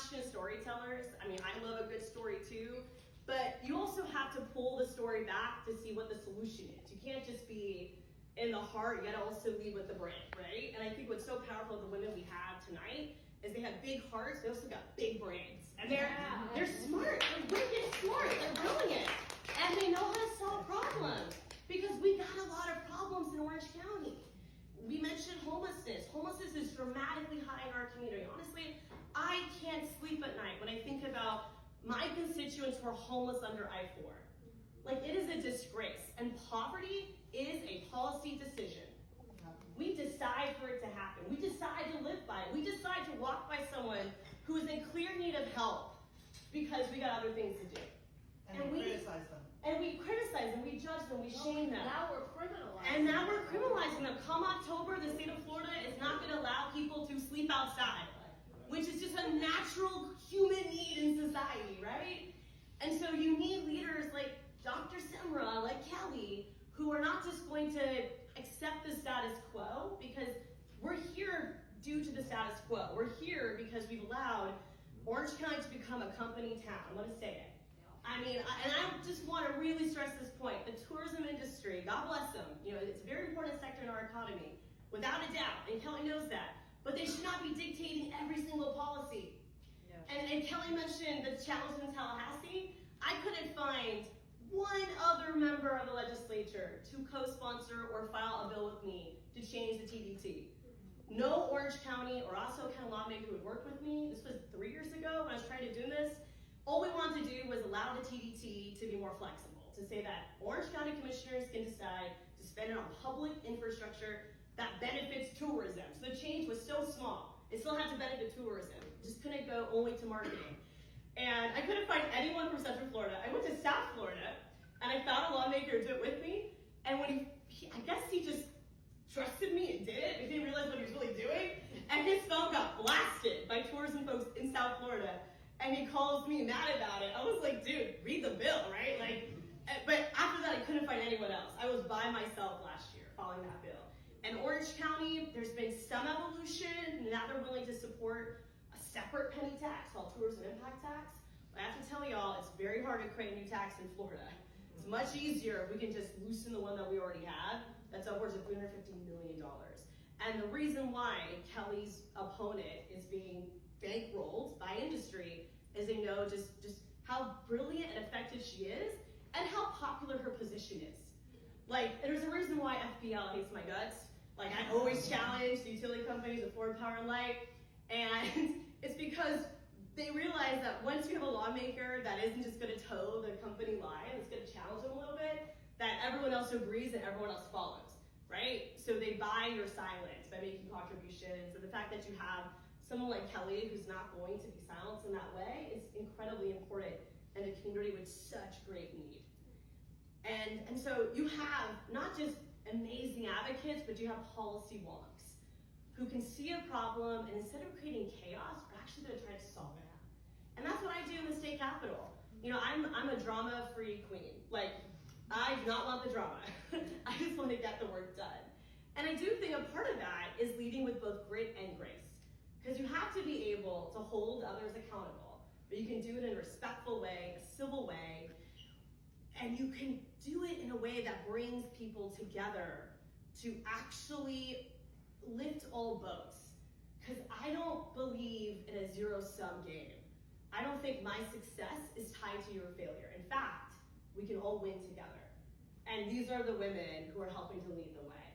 passionate storytellers. I mean, I love a good story too, but you also have to pull the story back to see what the solution is. You can't just be in the heart, you gotta also lead with the brain, right? And I think what's so powerful of the women we have tonight is they have big hearts, they also got big brains. And they're smart, they're wicked smart, they're brilliant. And they know how to solve problems. Because we got a lot of problems in Orange County. We mentioned homelessness. Homelessness is dramatically high in our community. Honestly, I can't sleep at night when I think about my constituents who are homeless under I-4. Like, it is a disgrace. And poverty is a policy decision. We decide for it to happen. We decide to live by it. We decide to walk by someone who is in clear need of help because we got other things to do. And we criticize them. And we criticize them, we judge them, we shame them. Now we're criminalizing. And now we're criminalizing them. Come October, the state of Florida is not going to allow people to sleep outside, which is just a natural human need in society, right? And so you need leaders like Dr. Semrad, like Kelly, who are not just going to accept the status quo, because we're here due to the status quo. We're here because we've allowed Orange County to become a company town. I'm going to say it. I mean, and I just want to really stress this point. The tourism industry, God bless them, you know, it's a very important sector in our economy, without a doubt, and Kelly knows that. But they should not be dictating every single policy. Yeah. And Kelly mentioned the challenge in Tallahassee. I couldn't find one other member of the legislature to co-sponsor or file a bill with me to change the TDT. No Orange County or Osceola County lawmaker who would work with me. This was 3 years ago when I was trying to do this. All we wanted to do was allow the TDT to be more flexible, to say that Orange County commissioners can decide to spend it on public infrastructure that benefits tourism. So the change was so small. It still had to benefit tourism. It just couldn't go only to marketing. And I couldn't find anyone from Central Florida. I went to South Florida, and I found a lawmaker to do it with me. And when I guess he just trusted me and did it. He didn't realize what he was really doing. And his phone got blasted by tourism folks in South Florida. And he calls me mad about it. I was like, dude, read the bill, right? Like, but after that, I couldn't find anyone else. I was by myself last year following that bill. And Orange County, there's been some evolution. Now they're willing to support a separate penny tax called tourism impact tax. But I have to tell y'all, it's very hard to create a new tax in Florida. It's much easier if we can just loosen the one that we already have. That's upwards of $350 million. And the reason why Kelly's opponent is being bankrolled by industry is they know just how brilliant and effective she is and how popular her position is. Like, there's a reason why FPL hates my guts. Like, I always challenge the utility companies with Ford Power and Light, and it's because they realize that once you have a lawmaker that isn't just going to toe the company line, it's going to challenge them a little bit, that everyone else agrees and everyone else follows, right? So they buy your silence by making contributions, and the fact that you have someone like Kelly who's not going to be silenced in that way is incredibly important in a community with such great need. And so you have not just amazing advocates, but you have policy wonks who can see a problem, and instead of creating chaos, are actually going to try to solve it. And that's what I do in the state capitol. You know, I'm a drama-free queen. Like, I do not want the drama. I just want to get the work done. And I do think a part of that is leading with both grit and grace. Because you have to be able to hold others accountable, but you can do it in a respectful way, a civil way, and you can do it in a way that brings people together to actually lift all boats. Because I don't believe in a zero-sum game. I don't think my success is tied to your failure. In fact, we can all win together. And these are the women who are helping to lead the way.